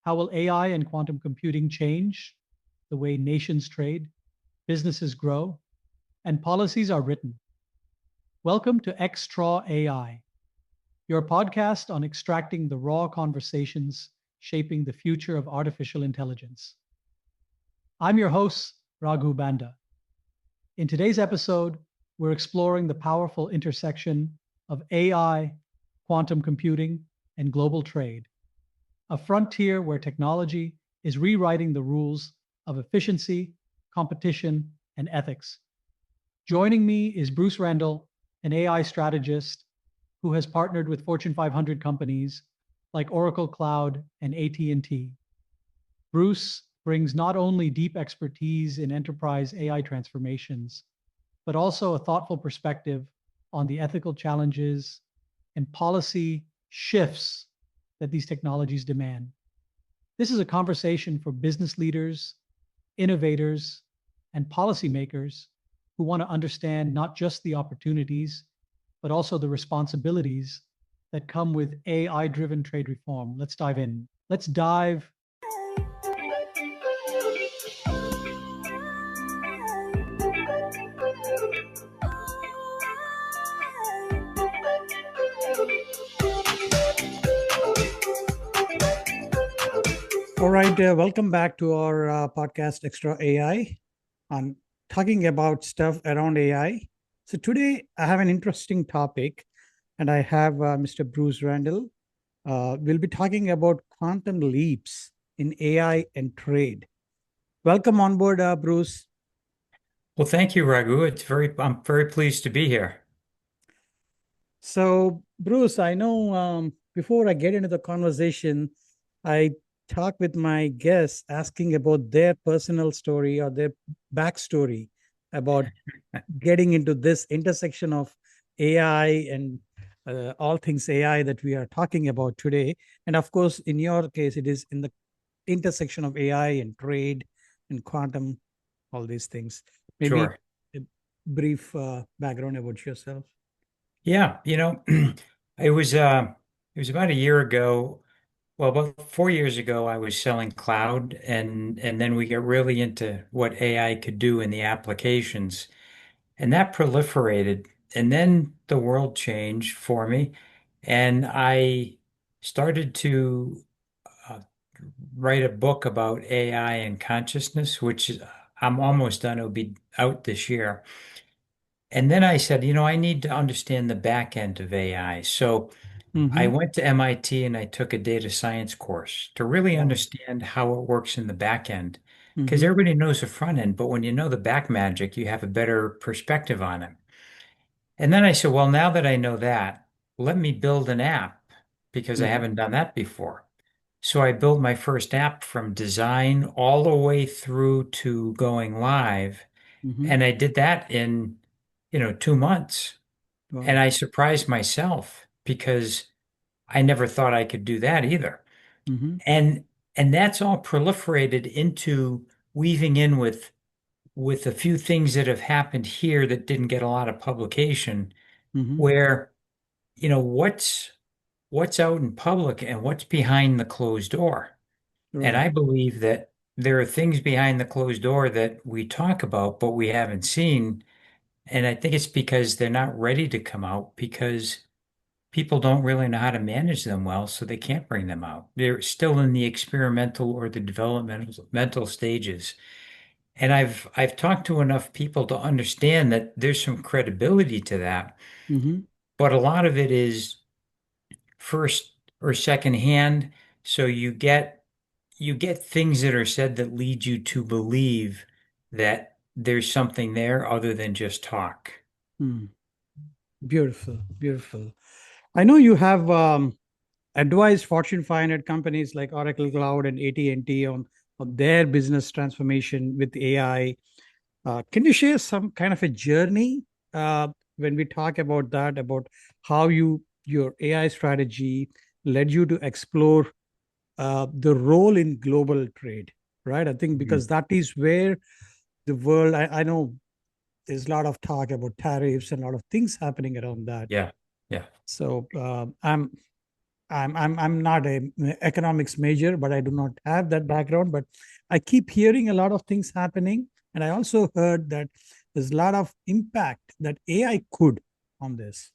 How will AI and quantum computing change the way nations trade, businesses grow, and policies are written? Welcome to XTraw AI, your podcast on extracting the raw conversations shaping the future of artificial intelligence. I'm your host, Raghu Banda. In today's episode, we're exploring the powerful intersection of AI, quantum computing, and global trade, a frontier where technology is rewriting the rules of efficiency, competition, and ethics. Joining me is Bruce Randall, an AI strategist who has partnered with Fortune 500 companies like Oracle Cloud and AT&T. Bruce brings not only deep expertise in enterprise AI transformations, but also a thoughtful perspective on the ethical challenges and policy shifts that these technologies demand. This is a conversation for business leaders, innovators, and policymakers who want to understand not just the opportunities, but also the responsibilities that come with AI-driven trade reform. Let's dive in. Let's dive. All right, welcome back to our podcast, XTraw AI, on talking about stuff around AI. So today I have an interesting topic, and I have Mr. Bruce Randall. We'll be talking about quantum leaps in AI and trade. Welcome on board, Bruce. Well, thank you, Raghu. I'm very pleased to be here. So, Bruce, I know before I get into the conversation, I talk with my guests asking about their personal story or their backstory about getting into this intersection of AI and all things AI that we are talking about today. And of course, in your case, it is in the intersection of AI and trade and quantum, all these things. Maybe Sure. a brief background about yourself. Yeah, it was about a year ago. Well, about 4 years ago, I was selling cloud, and then we got really into what AI could do in the applications, and that proliferated. And then the world changed for me, and I started to uh, write a book about AI and consciousness, I'm almost done. It'll be out this year. And then I said, I need to understand the back end of AI. So I Mm-hmm. went to MIT and I took a data science course to really Wow. understand how it works in the back end. Because Mm-hmm. everybody knows the front end, but when you know the back magic, you have a better perspective on it. And then I said, well, now that I know that, let me build an app because I Mm-hmm. haven't done that before. So I built my first app from design all the way through to going live. Mm-hmm. And I did that in, 2 months. And Wow. I surprised myself because I never thought I could do that either. Mm-hmm. And and that's all proliferated into weaving in with a few things that have happened here that didn't get a lot of publication, Mm-hmm. where, what's out in public and what's behind the closed door. And Right. I believe that there are things behind the closed door that we talk about, but we haven't seen. And I think it's because they're not ready to come out because people don't really know how to manage them well, so they can't bring them out. They're still in the experimental or the developmental mental stages. And I've talked to enough people to understand that there's some credibility to that, Mm-hmm. but a lot of it is first or second hand. So you get things that are said that lead you to believe that there's something there other than just talk. Mm. Beautiful. Beautiful. I know you have advised Fortune 500 companies like Oracle Cloud and AT&T on their business transformation with AI. Can you share some kind of a journey when we talk about that, about how your AI strategy led you to explore the role in global trade, right? I think because Mhm. that is where the world, I know there's a lot of talk about tariffs and a lot of things happening around that. Yeah. Yeah. So I'm not a economics major, but I do not have that background. But I keep hearing a lot of things happening, and I also heard that there's a lot of impact that AI could on this.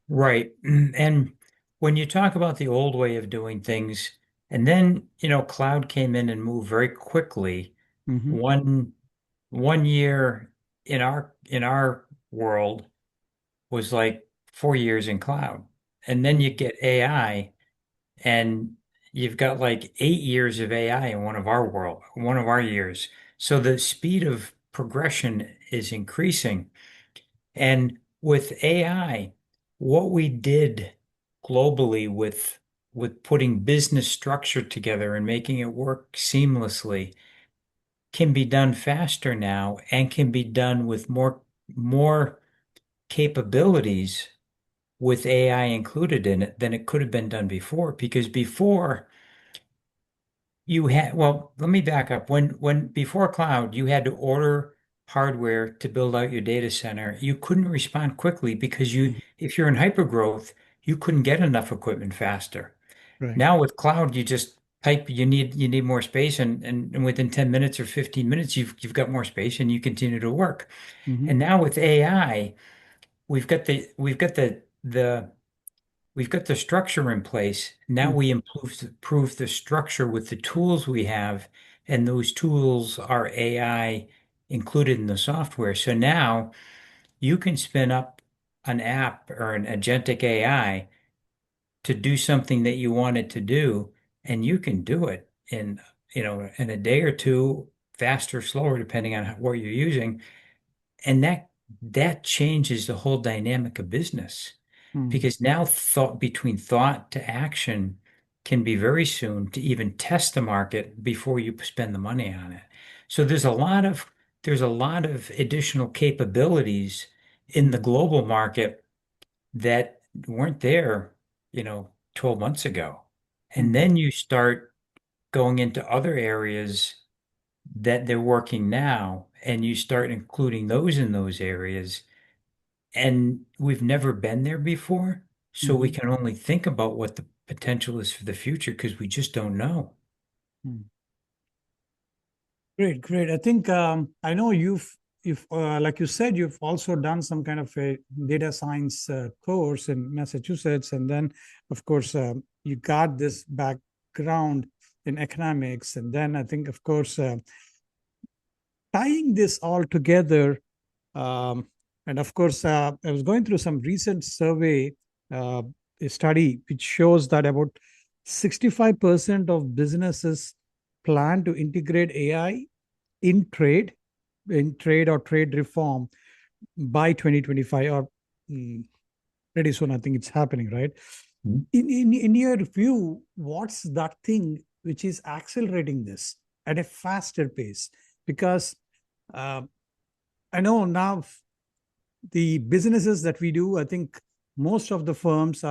Right. And when you talk about the old way of doing things, and then, cloud came in and moved very quickly. Hmm. One one year in our world was like 4 years in cloud. And then you get AI and you've got like 8 years of AI in one of our years. So the speed of progression is increasing. And with AI, what we did globally with putting business structure together and making it work seamlessly can be done faster now and can be done with more capabilities with AI included in it than it could have been done before. Because before you had, well, let me back up. When before cloud, you had to order hardware to build out your data center. You couldn't respond quickly because if you're in hypergrowth, you couldn't get enough equipment faster. Right. Now with cloud, you just type you need more space and within 10 minutes or 15 minutes you've got more space and you continue to work. Hmm. And now with AI, we've got the structure in place. Now we improve the structure with the tools we have, and those tools are AI included in the software. So now you can spin up an app or an agentic AI to do something that you wanted to do, and you can do it in a day or two, faster, slower, depending on what you're using. And that changes the whole dynamic of business Hmm. because now thought to action can be very soon to even test the market before you spend the money on it. So there's a lot of additional capabilities in the Hmm. global market that weren't there, 12 months ago. And Hmm. then you start going into other areas that they're working now, and you start including those in those areas. And we've never been there before, so we Hmm. can only think about what the potential is for the future because we just don't know. Hmm. Great, great. I think I know you've like you said, you've also done some kind of a data science course in Massachusetts, and then of course you got this background in economics, and then I think of course tying this all together, um, and of course I was going through some recent survey, uh, a study which shows that about 65% of businesses plan to integrate AI in trade or trade reform by 2025 or pretty soon. I think it's happening, right? Mhm. In your view, what's that thing which is accelerating this at a faster pace? Because uh, I know now the businesses that we do, I think most of the firms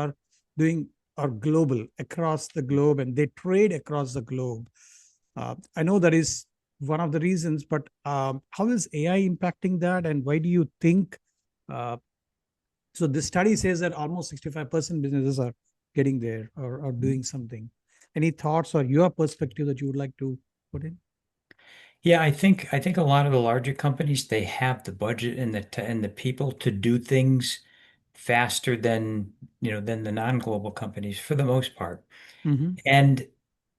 doing are global, across the globe, and they trade across the globe. I know that is one of the reasons, but how is AI impacting that, and why do you think? Uh, so this study says that almost 65% businesses are getting there or doing something. Any thoughts or your perspective that you would like to put in? Yeah, I think a lot of the larger companies they have the budget and the people to do things faster than the non-global companies for the most part. Mm-hmm. And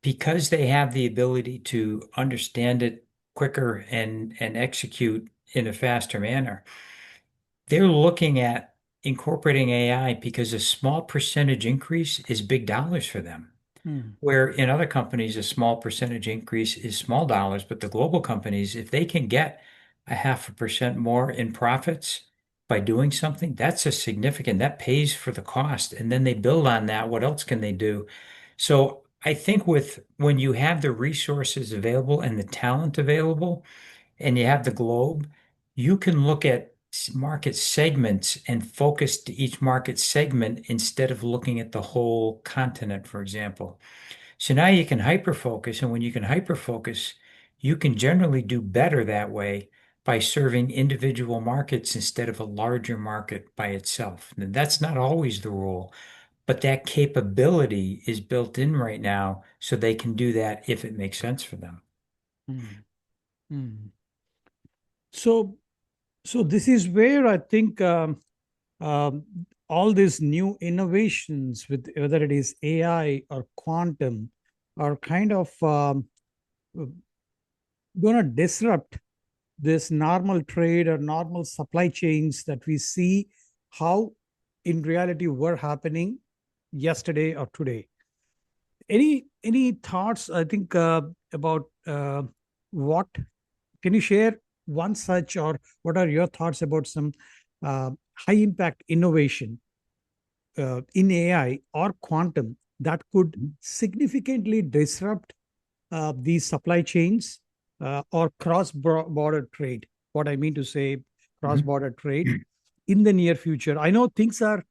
because they have the ability to understand it quicker and execute in a faster manner, they're looking at incorporating AI because a small percentage increase is big dollars for them. Mm-hmm. Where in other companies, a small percentage increase is small dollars, but the global companies, if they can get a 0.5% more in profits by doing something, that pays for the cost. And then they build on that. What else can they do? So I think when you have the resources available and the talent available, and you have the globe, you can look at market segments and focus to each market segment instead of looking at the whole continent, for example. So now you can hyperfocus, and when you can hyperfocus, you can generally do better that way by serving individual markets instead of a larger market by itself. And that's not always the rule, but that capability is built in right now so they can do that if it makes sense for them. Mm. Mm. So, so this is where I think um, all these new innovations, with whether it is AI or quantum, are kind of going to disrupt this normal trade or normal supply chains that we see how in reality were happening yesterday or today. Any thoughts, I think, about what can you share one such, or what are your thoughts about some high impact innovation in AI or quantum that could significantly disrupt these supply chains or cross border trade? What I mean to say, cross Mhm. border trade in the near future. I know things are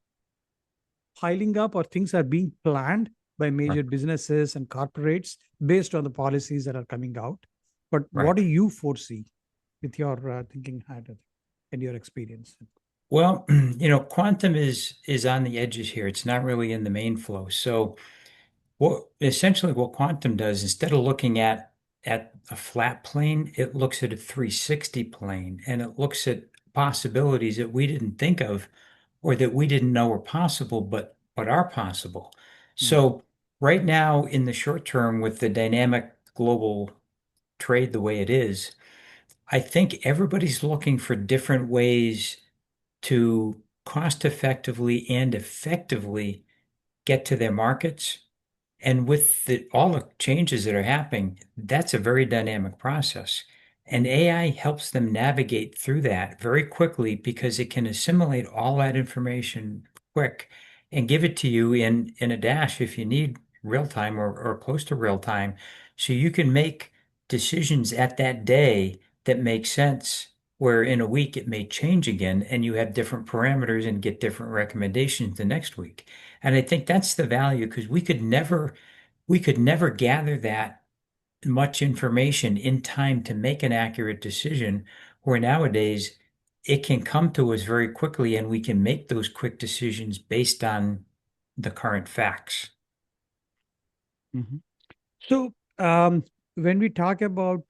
piling up or things are being planned by Right. major businesses and corporates based on the policies that are coming out. But what Right. do you foresee with your thinking hat and your experience? Well, quantum is on the edges here. It's not really in the main flow. So what quantum does, instead of looking at a flat plane, it looks at a 360 plane and it looks at possibilities that we didn't think of or that we didn't know were possible, but are possible. Mm, So right now, in the short term, with the dynamic global trade the way it is, I think everybody's looking for different ways to cost effectively and effectively get to their markets. And with all the changes that are happening, that's a very dynamic process. And AI helps them navigate through that very quickly because it can assimilate all that information quick and give it to you in a dash if you need real time or close to real time. So you can make decisions at that day that make sense, where in a week it may change again and you have different parameters and get different recommendations the next week. And I think that's the value because we could never gather that much information in time to make an accurate decision, where nowadays it can come to us very quickly and we can make those quick decisions based on the current facts. mhm. So, when we talk about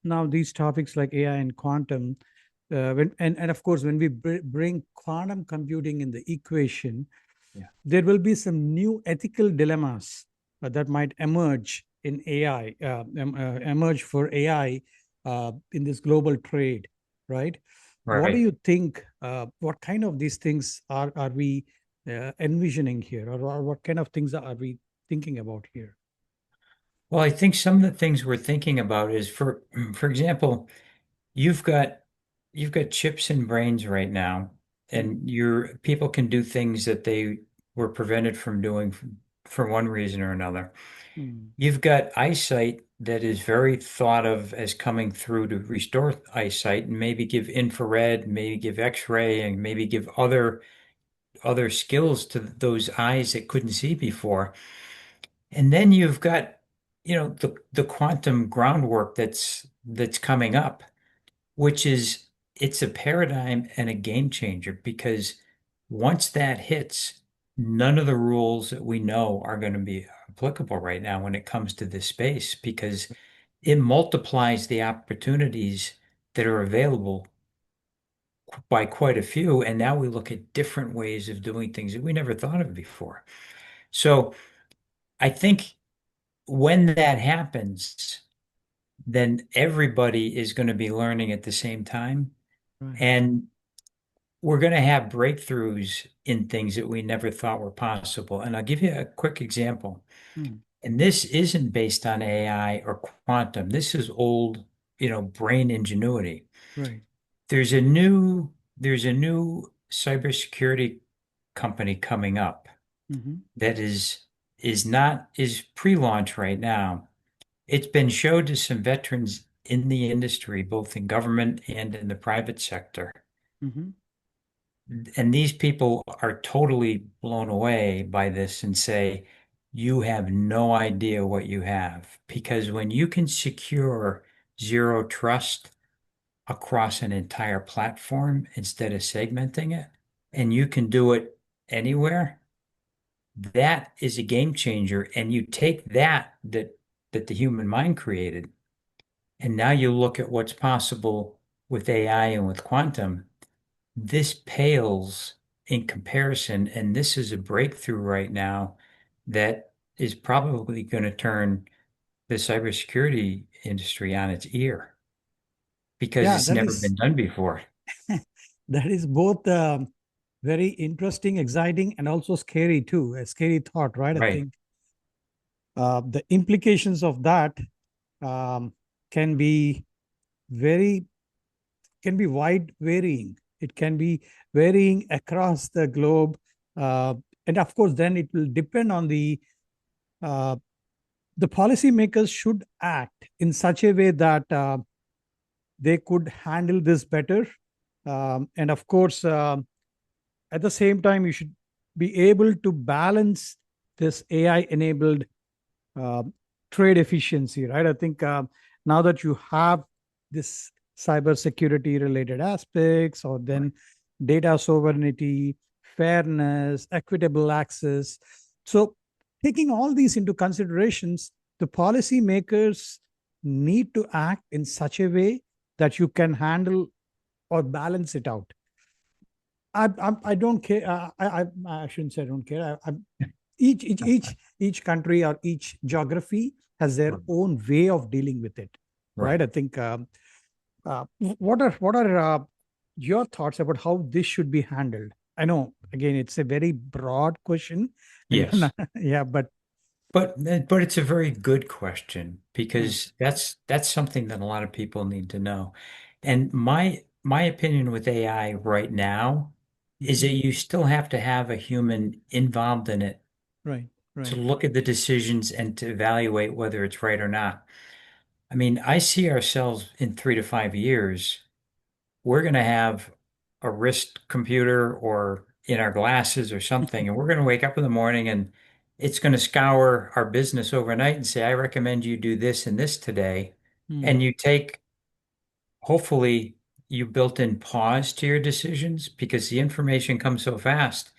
now these topics like AI and quantum, and of course, when we bring quantum computing in the equation, Yeah. there will be some new ethical dilemmas that might emerge in AI, emerge for AI in this global trade, right? What do Right. you think? What kind of these things are we envisioning here, or what kind of things are we thinking about here? Well, I think some of the things we're thinking about is for example, you've got you've got chips in brains right now, Mm, and your people can do things that they were prevented from doing for one reason or another. mm, You've got eyesight that is very thought of as coming through to restore eyesight and maybe give infrared, maybe give X-ray, and maybe give other skills to those eyes that couldn't see before. And then you've got, the quantum groundwork that's coming up, which is it's a paradigm and a game changer because once that hits, none of the rules that we know are going to be applicable right now when it comes to this space because it multiplies the opportunities that are available by quite a few. And now we look at different ways of doing things that we never thought of before. So I think when that happens, then everybody is going to be learning at the same time. right. And we're going to have breakthroughs in things that we never thought were possible. And I'll give you a quick example. Mm, And this isn't based on AI or quantum. This is old, brain ingenuity. right. There's a new cybersecurity company coming up Hmm. that is pre-launch right now. It's been showed to some veterans in the industry, both in government and in the private sector. Hmm. And these people are totally blown away by this and say, you have no idea what you have. Because when you can secure zero trust across an entire platform instead of segmenting it, and you can do it anywhere, that is a game changer. And you take that the human mind created, and now you look at what's possible with AI and with quantum. This pales in comparison, and this is a breakthrough right now that is probably going to turn the cybersecurity industry on its ear because Yeah, it's never been done before. that is both very interesting, exciting, and also scary too. A scary thought, right? I Right. think the implications of that um, can be very can be wide varying. It can be varying across the globe, and of course, then it will depend on uh, the policymakers should act in such a way that they could handle this better. And of course, at the same time, you should be able to balance this AI enabled uh, trade efficiency, right? I think now that you have this cybersecurity related aspects, or then data sovereignty, fairness, equitable access. So, taking all these into considerations, the policymakers need to act in such a way that you can handle or balance it out. I don't care. I shouldn't say I don't care. Each country or each geography has their own way of dealing with it, right? Right. I think. What are your thoughts about how this should be handled? I know again it's a very broad question, and you're Yes. not, yeah, but But it's a very good question yeah. because that's something that a lot of people need to know. And my opinion with AI right now is Mhm. that you still have to have a human involved in it Right, to right. look at the decisions and to evaluate whether it's right or not. I mean, I see ourselves in 3 to 5 years, we're going to have a wrist computer or in our glasses or something, and we're going to wake up in the morning and it's going to scour our business overnight and say, I recommend you do this and this today. And Hmm. you take, hopefully, you built in pause to your decisions because the information comes so fast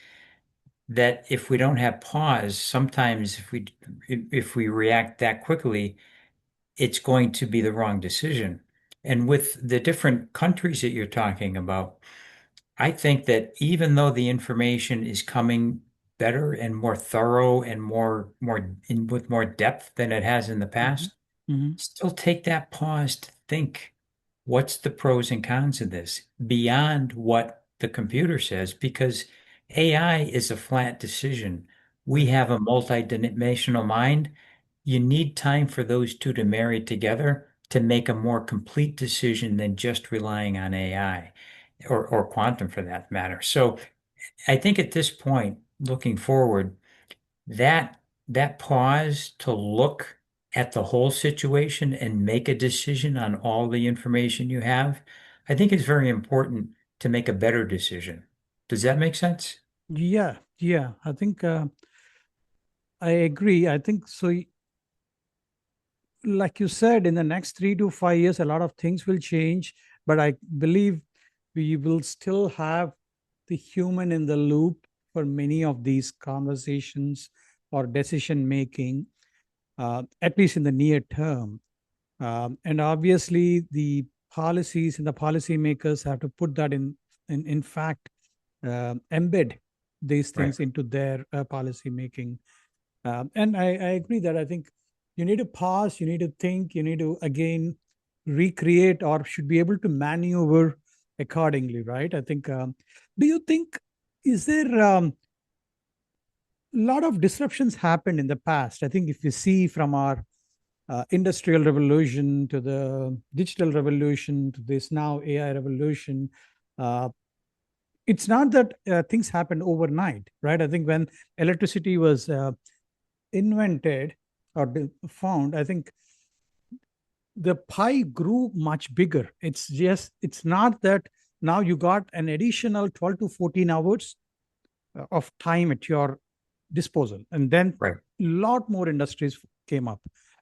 that if we don't have pause, sometimes if we react that quickly, it's going to be the wrong decision. And with the different countries that you're talking about, I think that even though the information is coming better and more thorough and with more depth than it has in the Hmm. past, Hmm. still take that pause to think, what's the pros and cons of this beyond what the computer says? Because AI is a flat decision. We Right. have a multidimensional mind. You need time for those two to marry together to make a more complete decision than just relying on AI or quantum for that matter. So I think at this point, looking forward, that that pause to look at the whole situation and make a decision on all the information you have, I think is very important to make a better decision. Does that make sense? Yeah, yeah. I think I agree. I think so. Like you said, in the next 3 to 5 years, a lot of things will change, but I believe we will still have the human in the loop for many of these conversations or decision making, at least in the near term. And obviously, the policies and the policymakers have to put that in fact, embed these Right. things into their policy making. And I agree that I think you need to pause, you need to think, you need to again recreate or should be able to maneuver accordingly, right? I think, do you think, is there a lot of disruptions happened in the past? I think if you see from our industrial revolution to the digital revolution to this now AI revolution, uh, it's not that things happened overnight, right? I think when electricity was invented or found, I think the pie grew much bigger. It's not that now you got an additional 12 to 14 hours of time at your disposal. And then Right. a lot more industries came up.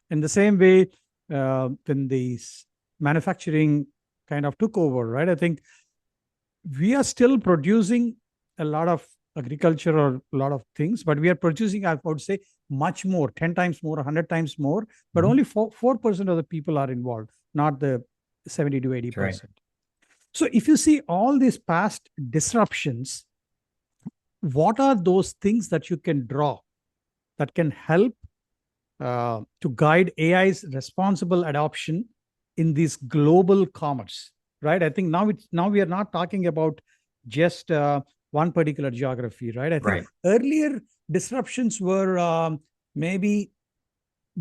In the same way, when these manufacturing kind of took over, right? I think we are still producing a lot of agriculture or a lot of things, but we are producing, I would say, much more, 10 times more, 100 times more, but Mhm. only 4% of the people are involved, not the 70 to That's right. 80%. So if you see all these past disruptions, what are those things that you can draw that can help to guide AI's responsible adoption in this global commerce, right? I think now we are not talking about just one particular geography, right? I think Right. earlier disruptions were maybe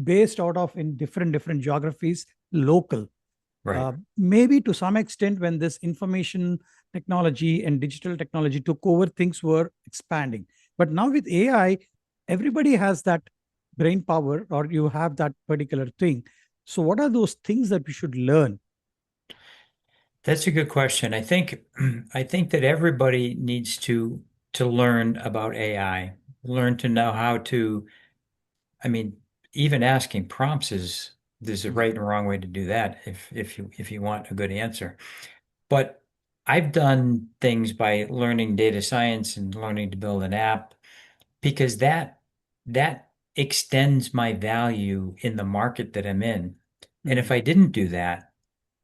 based out of in different geographies, local. Right. Maybe to some extent, when this information technology and digital technology took over, things were expanding. But now with AI, everybody has that brain power, or you have that particular thing. So, what are those things that we should learn? That's a good question. I think I think that everybody needs to learn about AI, learn to know how to, I mean, even asking prompts is there's a Mhm. right and wrong way to do that if you want a good answer. But I've done things by learning data science and learning to build an app because that extends my value in the market that I'm in. And if Mhm. I didn't do that,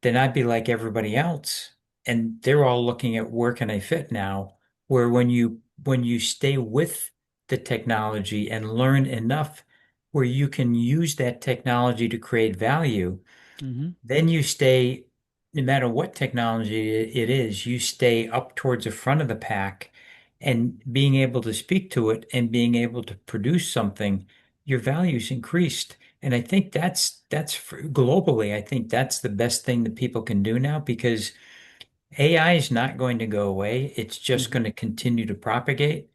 then I'd be like everybody else. And they're all looking at where can I fit now, where when you stay with the technology and learn enough where you can use that technology to create value, Mhm. then you stay, no matter what technology it is, you stay up towards the front of the pack and being able to speak to it and being able to produce something, your value's increased. And I think globally, I think that's the best thing that people can do now because AI is not going to go away. It's just Mhm. going to continue to propagate.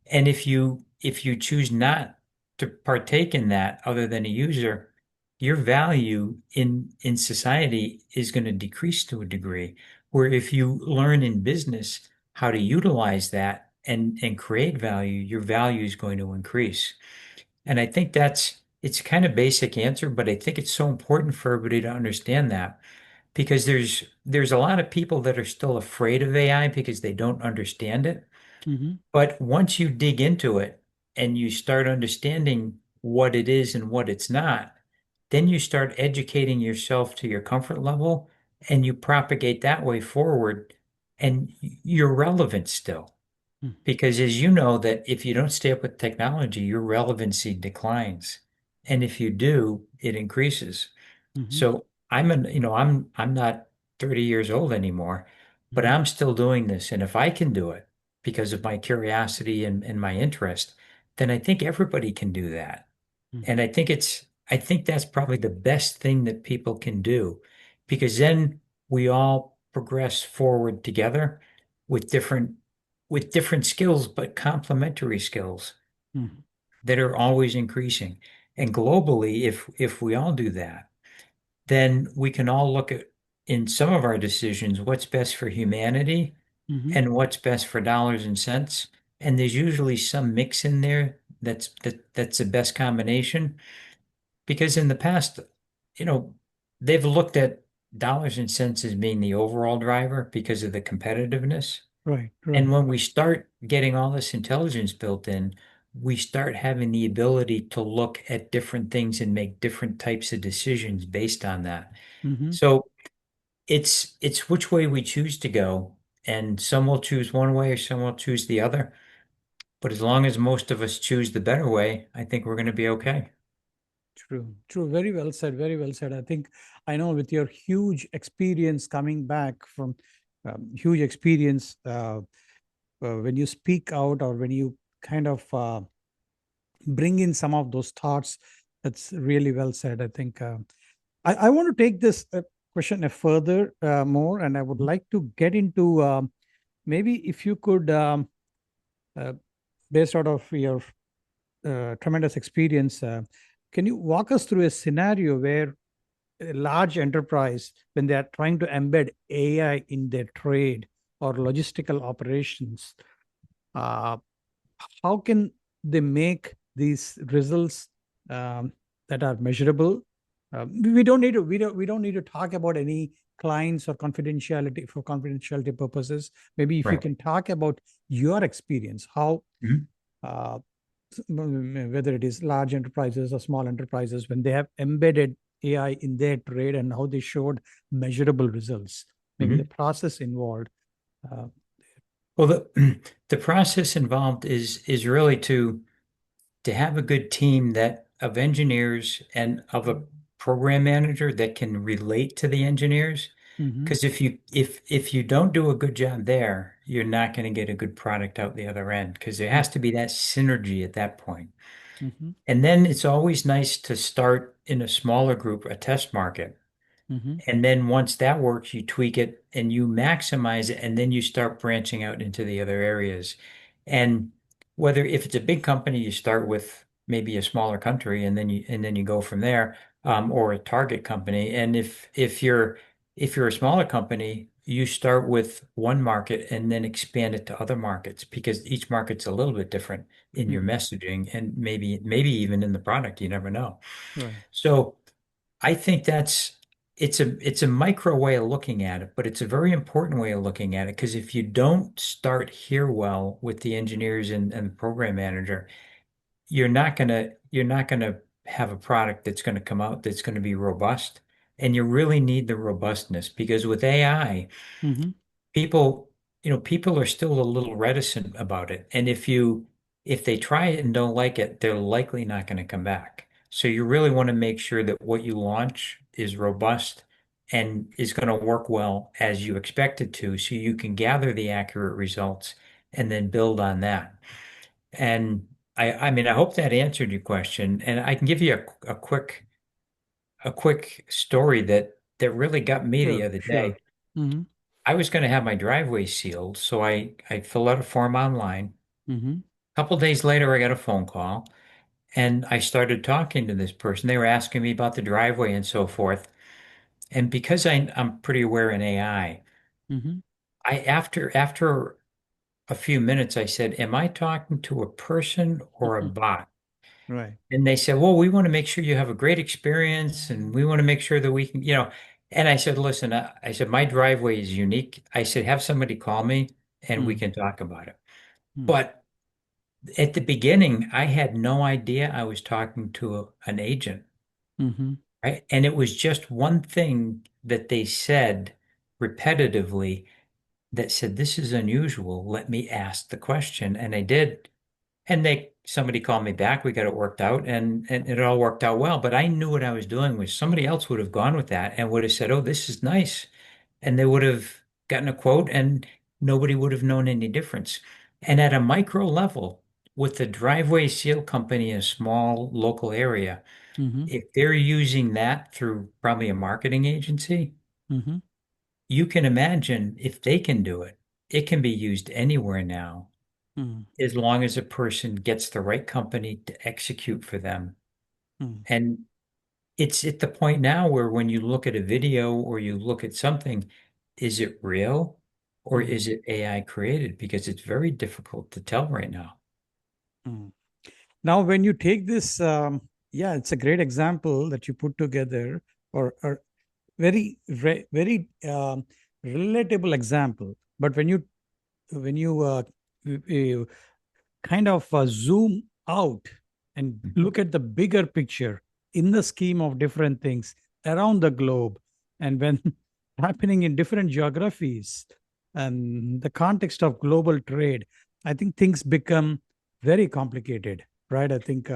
And if you choose not to partake in that other than a user, your value in society is going to decrease to a degree. Where if you learn in business how to utilize that and create value, your value is going to increase. And I think it's kind of basic answer, but I think it's so important for everybody to understand that because there's a lot of people that are still afraid of AI because they don't understand it. Mhm. But once you dig into it and you start understanding what it is and what it's not, then you start educating yourself to your comfort level and you propagate that way forward and you're relevant still. Mhm. Because as you know that if you don't stay up with technology, your relevancy declines. And if you do, it increases. Mhm. So I'm not 30 years old anymore, but Mhm. I'm still doing this. And if I can do it because of my curiosity and my interest, then I think everybody can do that. Mhm. And I think that's probably the best thing that people can do because then we all progress forward together with different with different skills, but complementary skills Mhm. that are always increasing. And globally, if we all do that, then we can all look at in some of our decisions what's best for humanity Mhm. and what's best for dollars and cents. And there's usually some mix in there that's the best combination. Because in the past, you know, they've looked at dollars and cents as being the overall driver because of the competitiveness. Right. And Right. when we start getting all this intelligence built in, we start having the ability to look at different things and make different types of decisions based on that. Mhm. So it's which way we choose to go, and some will choose one way or some will choose the other. But as long as most of us choose the better way, I think we're going to be okay. True, true. Very well said. Very well said. I think I know with your huge experience coming back from huge experience, when you speak out or when you kind of bring in some of those thoughts, that's really well said. I think I want to take this question a further more, and I would like to get into maybe if you could, uh, based out of your tremendous experience, can you walk us through a scenario where a large enterprise, when they are trying to embed AI in their trade or logistical operations, uh, how can they make these results that are measurable? We don't need to talk about any clients or confidentiality purposes, maybe if you Right. can talk about your experience, how Mhm. uh, whether it is large enterprises or small enterprises, when they have embedded AI in their trade and how they showed measurable results, maybe the Mhm. process involved. Uh, Well, the the process involved is really to have a good team that of engineers and of a program manager that can relate to the engineers. mhm, Because if you don't do a good job there, you're not going to get a good product out the other end. Because there has to be that synergy at that point. mhm, And then it's always nice to start in a smaller group, a test market. mhm, And then once that works, you tweak it and you maximize it, and then you start branching out into the other areas. And whether if it's a big company, you start with maybe a smaller country, and then you go from there, or a target company. And if you're a smaller company, you start with one market and then expand it to other markets because each market's a little bit different in your mhm. messaging and maybe even in the product. You never know. Right. So I think it's a micro way of looking at it, but it's a very important way of looking at it because if you don't start here well with the engineers and the program manager, you're not gonna have a product that's gonna come out that's gonna be robust. And you really need the robustness because with AI, Mhm, people, people are still a little reticent about it. And if they try it and don't like it, they're likely not going to come back. So you really want to make sure that what you launch is robust and is going to work well as you expect it to, so you can gather the accurate results and then build on that. And I mean, I hope that answered your question. And I can give you a quick story that really got me the sure, other sure. day. Mhm, I was going to have my driveway sealed, so I filled out a form online. mhm, A couple days later, I got a phone call, and I started talking to this person. They were asking me about the driveway and so forth. And because I'm pretty aware in AI, mhm, after a few minutes, I said, "Am I talking to a person or a mhm. bot?" Right. And they said, "Well, we want to make sure you have a great experience, and we want to make sure that we can." And I said, "Listen," I said, "My driveway is unique." I said, "Have somebody call me, and we Mm, can talk about it." mm, But at the beginning, I had no idea I was talking to an agent, mhm, right? And it was just one thing that they said repetitively that said, "This is unusual. Let me ask the question." And I did. And somebody called me back. We got it worked out, and it all worked out well. But I knew what I was doing was somebody else would have gone with that and would have said, "Oh, this is nice." And they would have gotten a quote and nobody would have known any difference. And at a micro level, with the driveway seal company in a small local area, mhm, if they're using that through probably a marketing agency, mhm, you can imagine if they can do it, it can be used anywhere now, mm, as long as a person gets the right company to execute for them. mm, And it's at the point now where when you look at a video or you look at something, is it real or mm, is it AI created? Because it's very difficult to tell right now. mm. Now, when you take this, yeah, it's a great example that you put together, or very relatable example. But when you kind of zoom out and look at the bigger picture in the scheme of different things around the globe, and when happening in different geographies and the context of global trade, I think things become very complicated, right? I think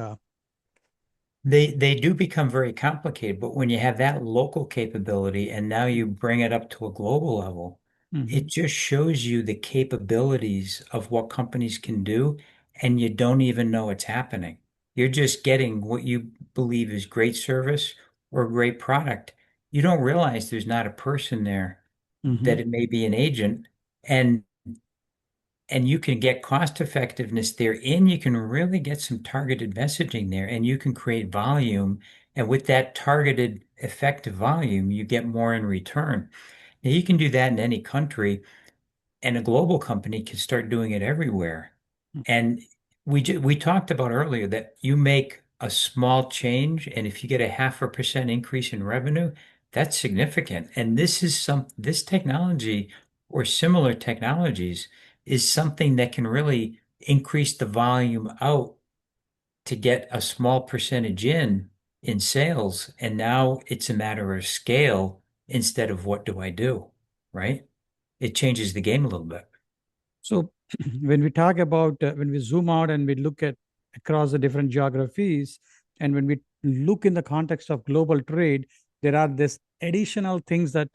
They do become very complicated, but when you have that local capability and now you bring it up to a global level, it Mhm, just shows you the capabilities of what companies can do, and you don't even know it's happening. You're just getting what you believe is great service or great product. You don't realize there's not a person there, mhm, that it may be an agent, and and you can get cost effectiveness there, and you can really get some targeted messaging there, and you can create volume. And with that targeted effective volume, you get more in return. Now, you can do that in any country, and a global company can start doing it everywhere. And we talked about earlier that you make a small change, and if you get a 0.5% increase in revenue, that's significant. And this technology or similar technologies is something that can really increase the volume out to get a small percentage in sales. And now it's a matter of scale instead of what do I do, right? It changes the game a little bit. So when we talk about when we zoom out and we look at across the different geographies, and when we look in the context of global trade, there are this additional things that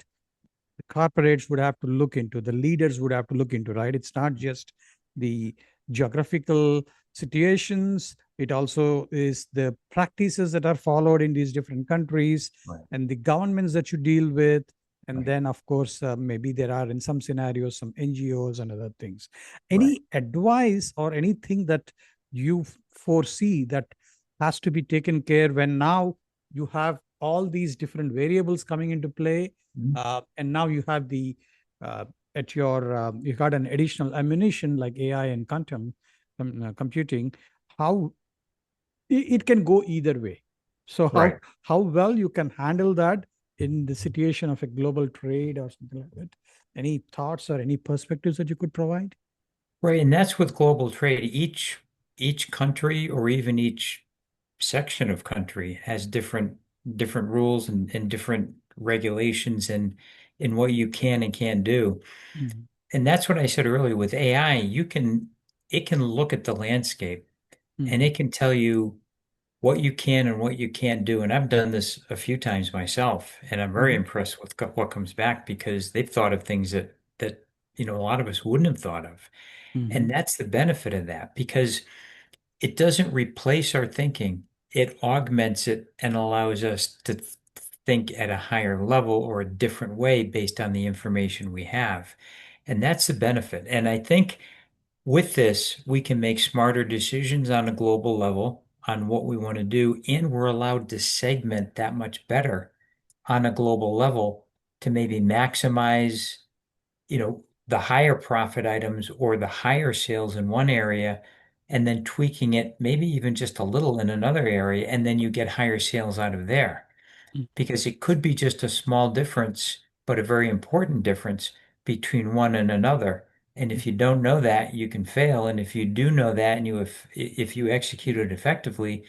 the corporates would have to look into, the leaders would have to look into, right? It's not just the geographical situations, it also is the practices that are followed in these different countries Right. and the governments that you deal with. And Right. then, of course, maybe there are in some scenarios some NGOs and other things. Right. Any advice or anything that you foresee that has to be taken care when now you have all these different variables coming into play, Mhm. and now you have the at your you got an additional ammunition like AI and quantum computing. How it can go either way. So Right. how well you can handle that in the situation of a global trade or something like that. Any thoughts or any perspectives that you could provide? Right. And that's with global trade. Each country or even each section of country has different rules and different regulations and in what you can and can't do. Mm-hmm. And that's what I said earlier with AI, it can look at the landscape and Mm-hmm. it can tell you what you can and what you can't do. And I've done this a few times myself, and I'm very Mm-hmm. impressed with what comes back because they've thought of things that a lot of us wouldn't have thought of. Mm-hmm. And that's the benefit of that because it doesn't replace our thinking. It augments it and allows us to think at a higher level or a different way based on the information we have. And that's the benefit. And I think with this, we can make smarter decisions on a global level on what we want to do, and we're allowed to segment that much better on a global level to maybe maximize, the higher profit items or the higher sales in one area, and then tweaking it maybe even just a little in another area, and then you get higher sales out of there. Because it could be just a small difference, but a very important difference between one and another. And if you don't know that, you can fail. And if you do know that and if you execute it effectively,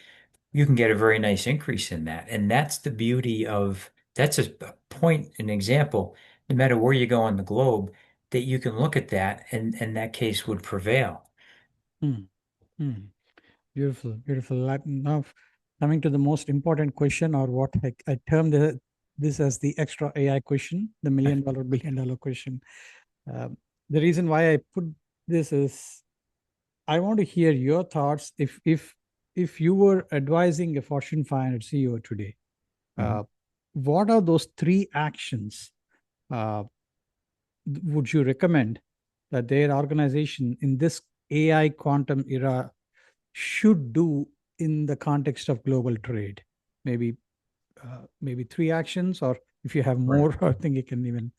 you can get a very nice increase in that. And that's the beauty of that's a point, an example, no matter where you go on the globe, that you can look at that and that case would prevail. Mm-hmm. Beautiful, beautiful. Now, coming to the most important question, or what I term this as the extra AI question, the million dollar, billion dollar question. Um, the reason why I put this is I want to hear your thoughts. If you were advising a Fortune 500 CEO today, Mhm. uh, what are those three actions uh, would you recommend that their organization in this AI quantum era should do in the context of global trade? Maybe maybe three actions, or if you have Right. more, I think you can even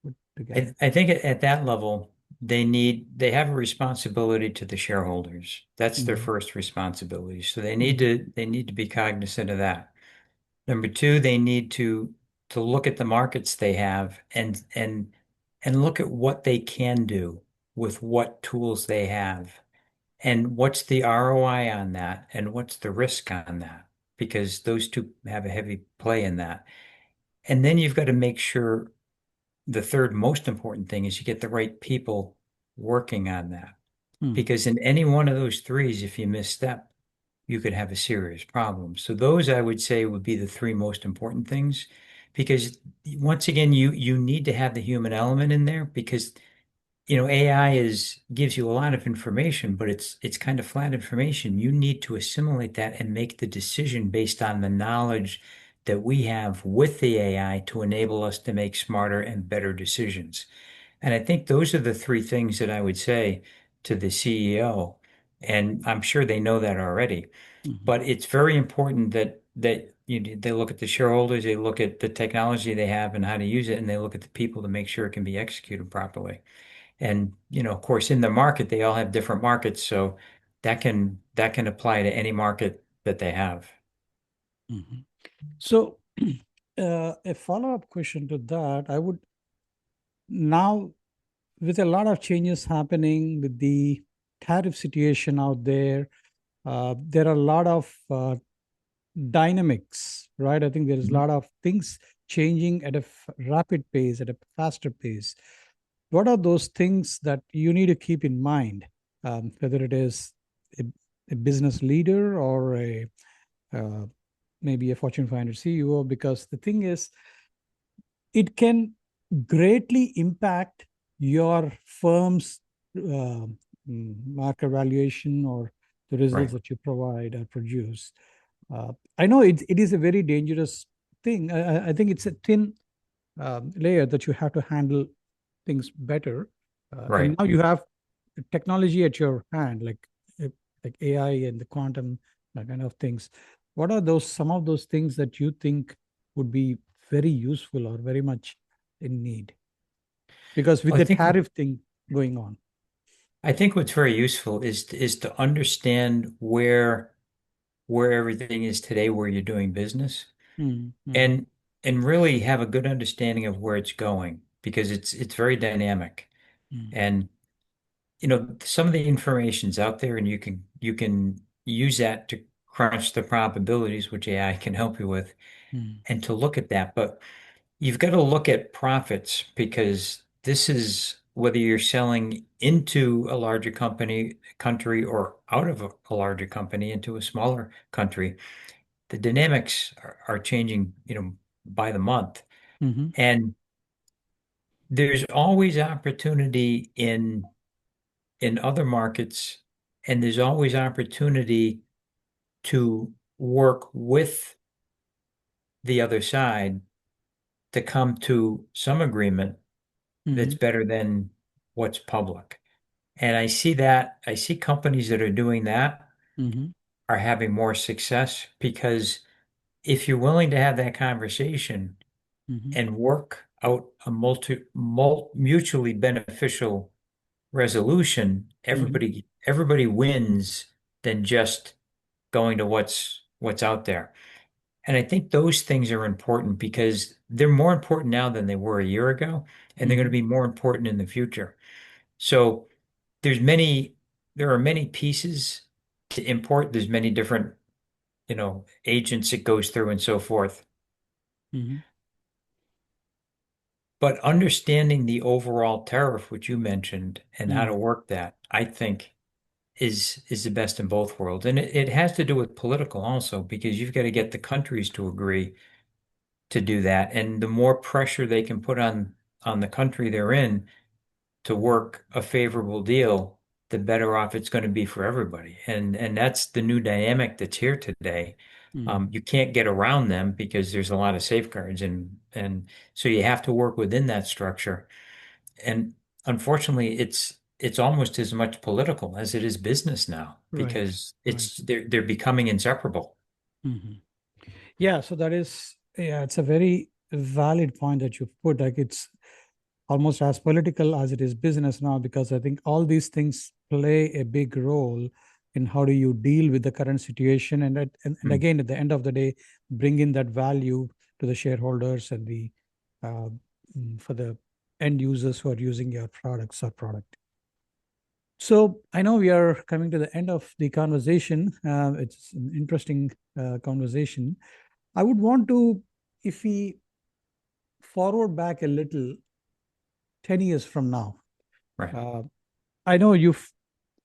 put together. I think at that level, they have a responsibility to the shareholders. That's their Mhm. first responsibility. So Mhm. they need to be cognizant of that. Number two, they need to look at the markets they have and look at what they can do with what tools they have. And what's the ROI on that? And what's the risk on that? Because those two have a heavy play in that. And then you've got to make sure the third most important thing is you get the right people working on that. Mhm. Because in any one of those threes, if you misstep, you could have a serious problem. So those I would say would be the three most important things. Because once again, you need to have the human element in there because AI gives you a lot of information, but it's kind of flat information. You need to assimilate that and make the decision based on the knowledge that we have with the AI to enable us to make smarter and better decisions. And I think those are the three things that I would say to the CEO. And I'm sure they know that already. Mhm. But it's very important that they look at the shareholders, they look at the technology they have and how to use it, and they look at the people to make sure it can be executed properly. And, of course, in the market, they all have different markets, so that can apply to any market that they have. Mhm. So a follow-up question to that, I would now, with a lot of changes happening with the tariff situation out there, there are a lot of dynamics, right? I think there is a Mhm. lot of things changing at a rapid pace, at a faster pace. What are those things that you need to keep in mind, whether it is a, a business leader or a uh, maybe a Fortune 500 CEO? Because the thing is, it can greatly impact your firm's market valuation or the results Right. that you provide or produce. I know it is a very dangerous thing. I think it's a thin layer that you have to handle things better. And Right. now you have technology at your hand, uh, like AI and the quantum kind of things. What are those some of those things that you think would be very useful or very much in need? Because with I the think tariff thing going on. I think what's very useful is to understand where everything is today, where you're doing business, Mm, mm, and and really have a good understanding of where it's going because it's very dynamic. mm, And some of the information's out there, and you can use that to crunch the probabilities, which AI can help you with, mm, and to look at that. But you've got to look at profits because this is whether you're selling into a larger country or out of a larger company into a smaller country. The dynamics are changing, by the month. mhm, And there's always opportunity in other markets, and there's always opportunity to work with the other side to come to some agreement that's mhm, better than what's public. And I see companies that are doing that mhm, are having more success because if you're willing to have that conversation mhm, and work out a mutually beneficial resolution, mhm, everybody wins than just going to what's out there. And I think those things are important because they're more important now than they were a year ago, and they're going to mhm. be more important in the future. So there's many, there are many pieces to import. There's many different, agents it goes through and so forth. Mhm. But understanding the overall tariff, which you mentioned, and how to Mm. work that, I think is the best in both worlds. And it has to do with political also, because you've got to get the countries to agree to do that. And the more pressure they can put on the country they're in to work a favorable deal, the better off it's going to be for everybody. And that's the new dynamic that's here today. Mm. You can't get around them because there's a lot of safeguards, and so you have to work within that structure. And unfortunately, it's almost as much political as it is business now Right, because right. they're becoming inseparable. Mhm. Yeah, so that is, yeah, it's a very valid point that you put. Like it's almost as political as it is business now, because I think all these things play a big role in how do you deal with the current situation, and Hmm. again, at the end of the day, bring in that value to the shareholders and the uh, for the end users who are using your products or product. So I know we are coming to the end of the conversation. It's an interesting conversation. I would want to, if we forward back a little, 10 years from now, Right. uh, I know you've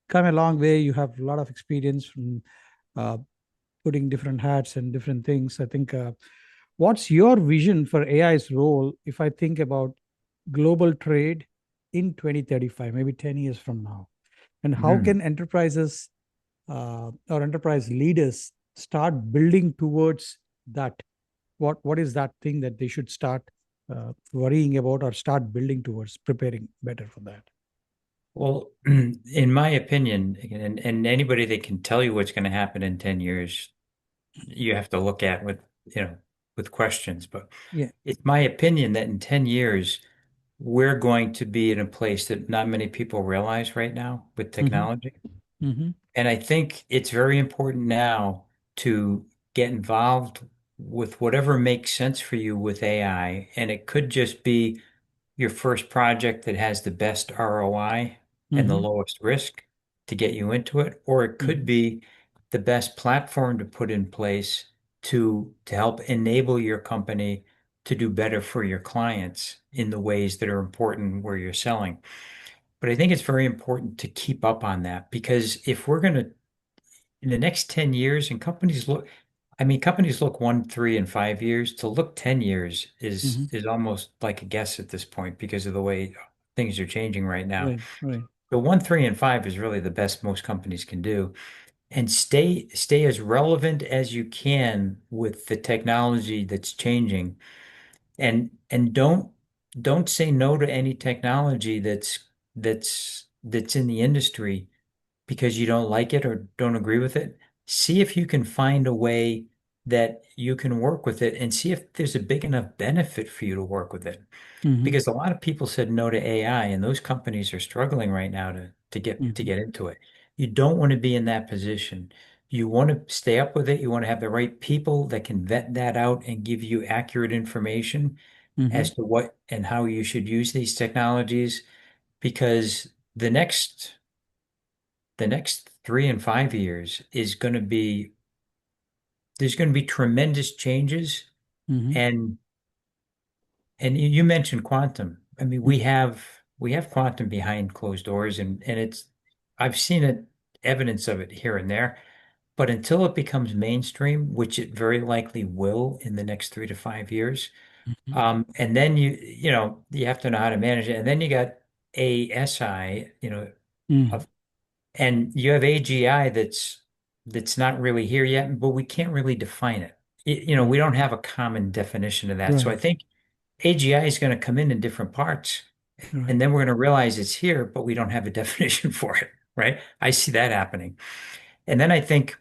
come a long way. You have a lot of experience from uh, putting different hats and different things. I think, what's your vision for AI's role if I think about global trade in 2035, maybe 10 years from now? And how Hmm. can enterprises or enterprise leaders start building towards that? What is that thing that they should start worrying about or start building towards, preparing better for that? Well, in my opinion, and anybody that can tell you what's going to happen in 10 years, you have to look at with questions. But Yeah. it's my opinion that in 10 years, we're going to be in a place that not many people realize right now with Mm-hmm. technology. Mm-hmm. And I think it's very important now to get involved with whatever makes sense for you with AI, and it could just be your first project that has the best ROI and the Mm-hmm. lowest risk to get you into it, or it could Mm-hmm. be the best platform to put in place to help enable your company to do better for your clients in the ways that are important where you're selling. But I think it's very important to keep up on that because if we're going to, in the next 10 years, and companies look, I mean, companies look 1, 3, and 5 years. To look 10 years Mm-hmm. is almost like a guess at this point because of the way things are changing right now. Right, right. So 1, 3, and 5 is really the best most companies can do. And stay as relevant as you can with the technology that's changing. And don't say no to any technology that's in the industry because you don't like it or don't agree with it. See if you can find a way that you can work with it and see if there's a big enough benefit for you to work with it. Mm-hmm. Because a lot of people said no to AI, and those companies are struggling right now to Mm-hmm. get into it. You don't want to be in that position. You want to stay up with it. You want to have the right people that can vet that out and give you accurate information Mm-hmm. as to what and how you should use these technologies. Because the next 3 and 5 years is going to be there's going to be tremendous changes. Mm-hmm. And you mentioned quantum. I mean, we have quantum behind closed doors, and it's I've seen it evidence of it here and there, but until it becomes mainstream, which it very likely will in the next 3 to 5 years, Mm-hmm. and then you have to know how to manage it, and then you got ASI, Mm-hmm. of and you have AGI that's not really here yet, but we can't really define it. Right, We don't have a common definition of that. So I right, think AGI is going to come in different parts, right. and then we're going to realize it's here, but we don't have a definition for it, right? I see that happening. And then I think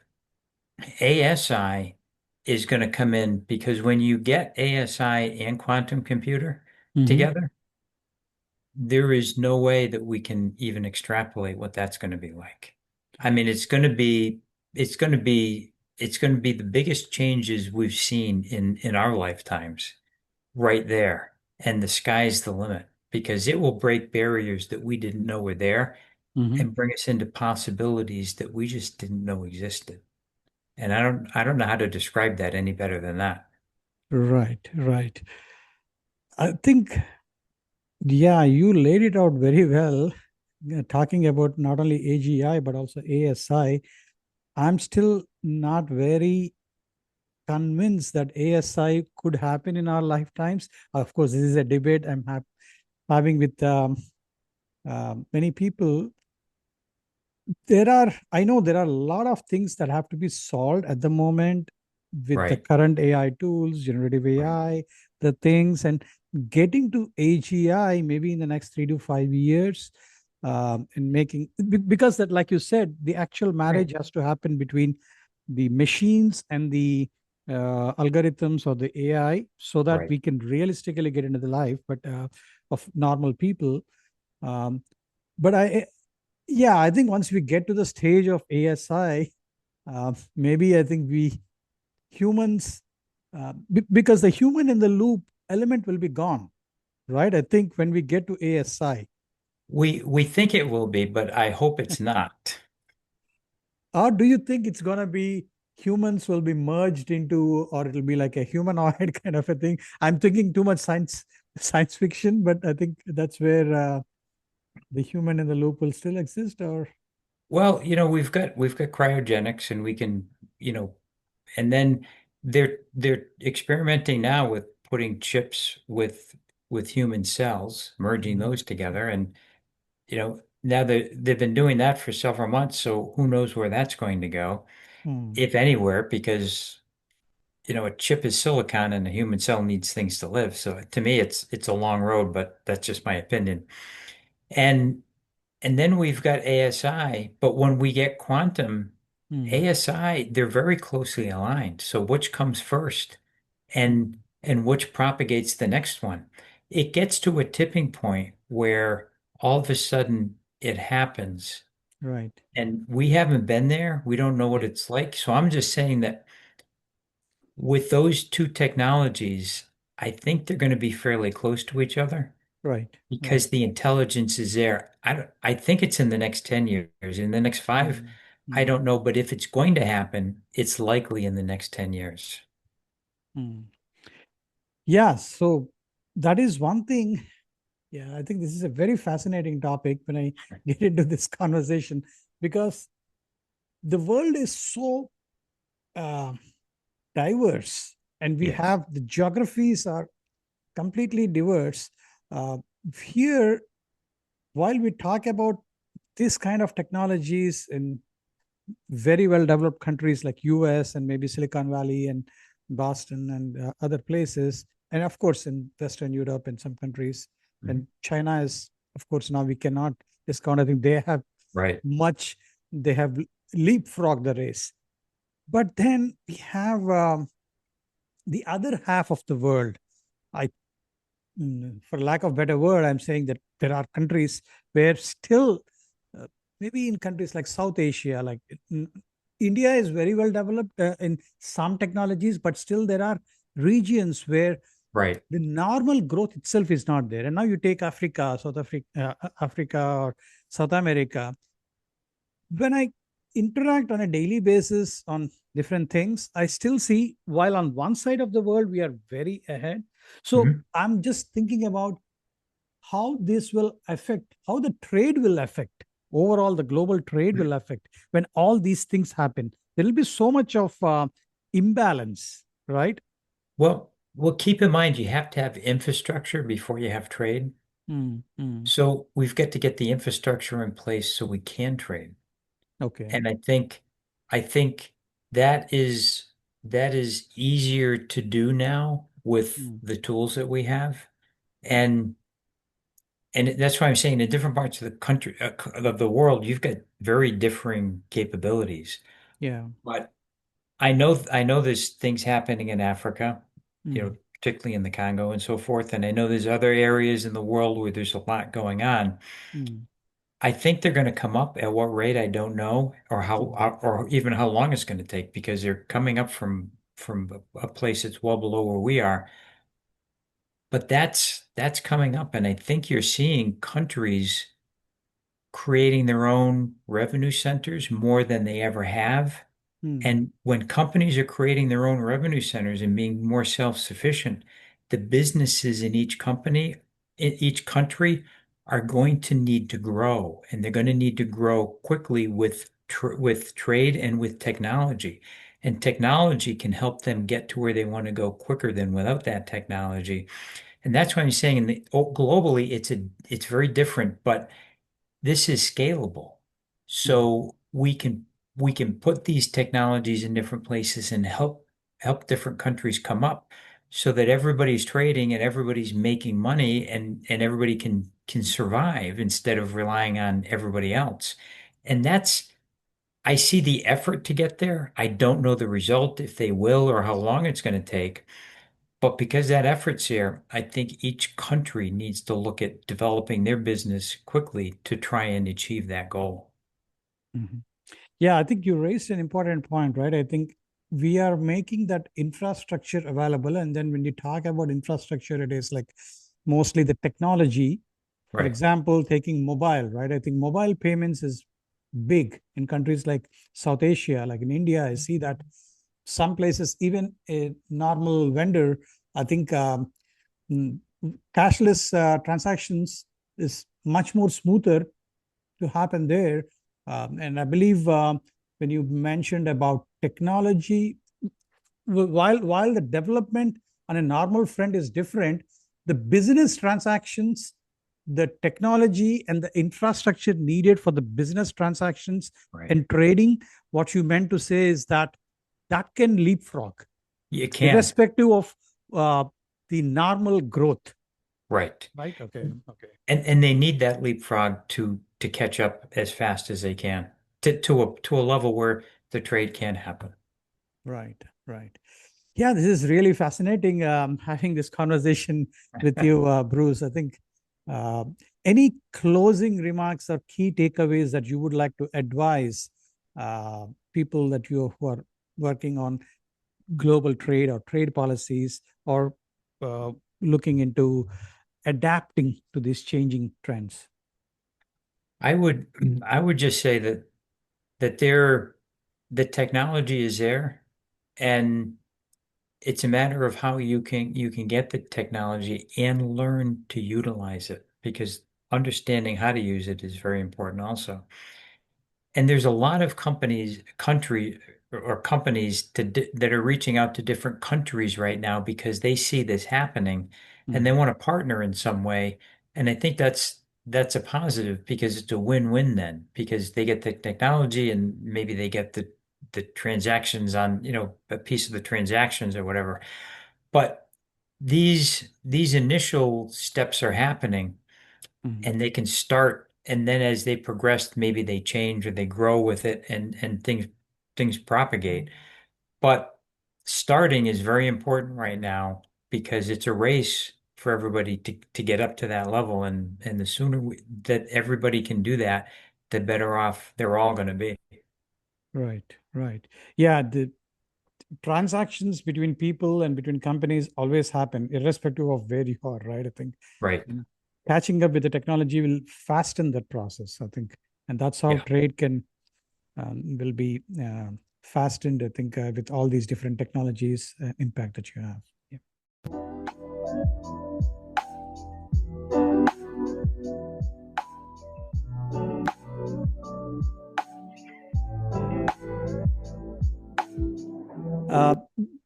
ASI is going to come in because when you get ASI and quantum computer Mm-hmm. together, there is no way that we can even extrapolate what that's going to be like. I mean, it's going to be, it's going to be the biggest changes we've seen in our lifetimes right there. And the sky's the limit because it will break barriers that we didn't know were there Mm-hmm. and bring us into possibilities that we just didn't know existed. And I don't know how to describe that any better than that. Right, right. I think, yeah, you laid it out very well, talking about not only AGI but also ASI. I'm still not very convinced that ASI could happen in our lifetimes. Of course, this is a debate I'm having with many people. I know there are a lot of things that have to be solved at the moment with the Right. current AI tools, generative Right. AI, the things, and getting to AGI maybe in the next 3 to 5 years, and making, because that, like you said, the actual Right. marriage has to happen between the machines and the algorithms or the AI, so that Right. we can realistically get into the life, but of normal people. Um, but yeah, I think once we get to the stage of ASI, maybe I think we humans, because the human in the loop element will be gone, right? I think when we get to ASI, We think it will be, but I hope it's not. or do you think it's gonna be humans will be merged into, or it'll be like a humanoid kind of a thing? I'm thinking too much science fiction, but I think that's where the human in the loop will still exist, or Well, we've got cryogenics and we can, and then they're experimenting now with putting chips with human cells, merging Mhm. those together. And, now they've been doing that for several months, so who knows where that's going to go, Hmm. if anywhere, because a chip is silicon and a human cell needs things to live. So to me, it's a long road, but that's just my opinion. And and then we've got ASI, but when we get quantum, Hmm. ASI, they're very closely aligned. So which comes first and which propagates the next one? It gets to a tipping point where all of a sudden it happens Right. and we haven't been there. We don't know what Right. it's like. So I'm just saying that with those two technologies, I think they're going to be fairly close to each other Right. Right. because the intelligence is there. I think it's in the next 10 years. In the next five, Mm, I mm, don't know, but if it's going to happen, it's likely in the next 10 years. mm. Yeah. So that is one thing. Yeah, I think this is a very fascinating topic when I get into this conversation, because the world is so uh, diverse, and we Yes. have the geographies are completely diverse. Uh, Here, while we talk about this kind of technologies in very well developed countries like US and maybe Silicon Valley and Boston and other places, and of course in Western Europe and some countries, Mhm. and China is, of course, now we cannot discount. I think they have Right. much, they have leapfrogged the race. But then we have the other half of the world. I, for lack of better word, I'm saying that there are countries where still, uh, maybe in countries like South Asia, like India is very well developed in some technologies, but still there are regions where Right. the normal growth itself is not there. And now you take Africa, South Africa, Africa or South America. When I interact on a daily basis on different things, I still see, while on one side of the world we are very ahead. So Mhm. I'm just thinking about how this will affect, how the trade will affect, overall the global trade will affect when all these things happen. There will be so much of imbalance, right? Well, keep in mind you have to have infrastructure before you have trade. Mm, mm. So we've got to get the infrastructure in place so we can trade. Okay. And I think that is easier to do now with Mm, the tools that we have. And that's why I'm saying in different parts of the country of the world, you've got very differing capabilities. yeah. But I know there's things happening in Africa, Mm, particularly in the Congo and so forth. And I know there's other areas in the world where there's a lot going on. mm, I think they're going to come up at what rate, I don't know, or how, mm, or even how long it's going to take because they're coming up from a place that's well below where we are. But that's coming up, and I think you're seeing countries creating their own revenue centers more than they ever have. mm, And when companies are creating their own revenue centers and being more self-sufficient, the businesses in each company, in each country, are going to need to grow, and they're going to need to grow quickly with trade and with technology. And technology can help them get to where they want to go quicker than without that technology. And that's why I'm saying globally, it's very different, but this is scalable. mm, So we can put these technologies in different places and help different countries come up so that everybody's trading and everybody's making money and everybody can survive instead of relying on everybody else. And I see the effort to get there. I don't know the result if they will or how long it's going to take. But because that effort's here, I think each country needs to look at developing their business quickly to try and achieve that goal. mhm. Yeah, I think you raised an important point, right? I think we are making that infrastructure available. And then when you talk about infrastructure, it is like mostly the technology. For Right. example, taking mobile, right? I think mobile payments is big in countries like South Asia, like in India. I see that some places, even a normal vendor, I think mm, cashless transactions is much more smoother to happen there. And I believe when you mentioned about technology, while the development on a normal front is different, the business transactions, the technology and the infrastructure needed for the business transactions Right. and trading, what you meant to say is that that can leapfrog, You can. irrespective of uh, the normal growth. Right. Right? Okay. Okay. And they need that leapfrog to catch up as fast as they can to a level where the trade can happen. Right. Right. Yeah, this is really fascinating having this conversation with you, Bruce. I think uh, any closing remarks or key takeaways that you would like to advise people that you who are working on global trade or trade policies, or looking into adapting to these changing trends? I would I would just say that the technology is there, and it's a matter of how you can get the technology and learn to utilize it, because understanding how to use it is very important also. And there's a lot of companies that are reaching out to different countries right now because they see this happening and they want to partner in some way. And I think that's a positive, because it's a win-win then, because they get the technology and maybe they get the transactions on, a piece of the transactions or whatever. But these initial steps are happening, Mhm. and they can start, and then as they progress, maybe they change or they grow with it, and things propagate. But starting is very important right now, because it's a race for everybody to get up to that level, and the sooner that everybody can do that, the better off they're all going to be. Right, right. Yeah, the transactions between people and between companies always happen, irrespective of where you are, right? I think Right. and catching up with the technology will fasten that process, I think. And that's how Yeah. trade will be fastened, I think, with all these different technologies impact that you have. Yeah. Uh,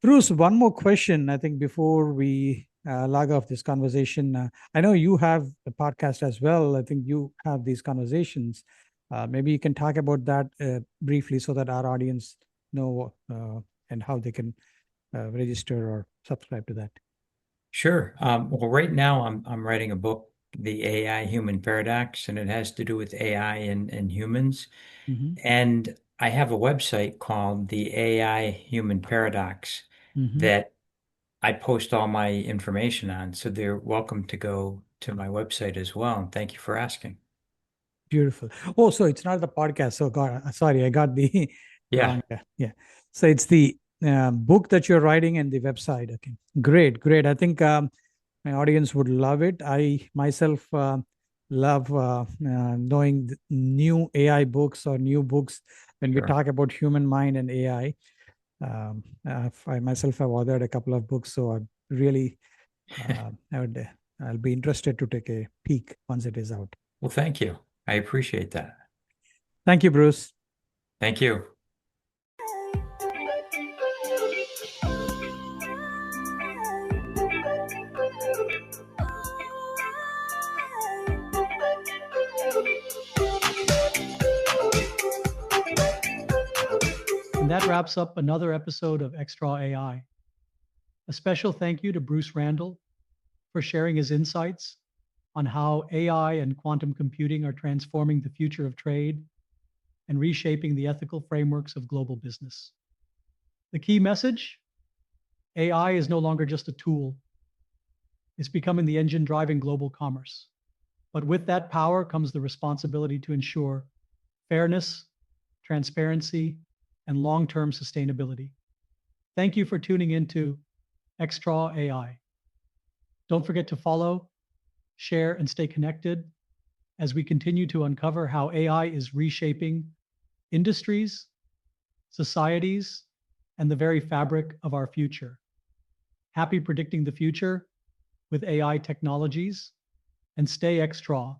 Bruce, one more question, I think, before we log off this conversation. I know you have a podcast as well. I think you have these conversations. Maybe you can talk about that briefly so that our audience know and how they can register or subscribe to that. Sure. Well, right now I'm writing a book, The AI Human Paradox, and it has to do with AI and humans. Hmm. And I have a website called the AI Human Paradox Hmm. that I post all my information on. So they're welcome to go to my website as well. And thank you for asking. Beautiful. Oh, so it's not the podcast. So, sorry, I got the Yeah. wrong. Yeah, yeah. So it's the book that you're writing and the website. Okay, great, great. I think my audience would love it. I myself love knowing new AI books or new books when we Sure. talk about human mind and AI. I myself have authored a couple of books, so I really I'll be interested to take a peek once it is out. Well, thank you. I appreciate that. Thank you, Bruce. Thank you. And that wraps up another episode of XTraw AI. A special thank you to Bruce Randall for sharing his insights on how AI and quantum computing are transforming the future of trade and reshaping the ethical frameworks of global business. The key message: AI is no longer just a tool, it's becoming the engine driving global commerce. But with that power comes the responsibility to ensure fairness, transparency, and long term sustainability. Thank you for tuning into XTraw AI. Don't forget to follow, share, and stay connected as we continue to uncover how AI is reshaping industries, societies, and the very fabric of our future. Happy predicting the future with AI technologies, and stay XTraw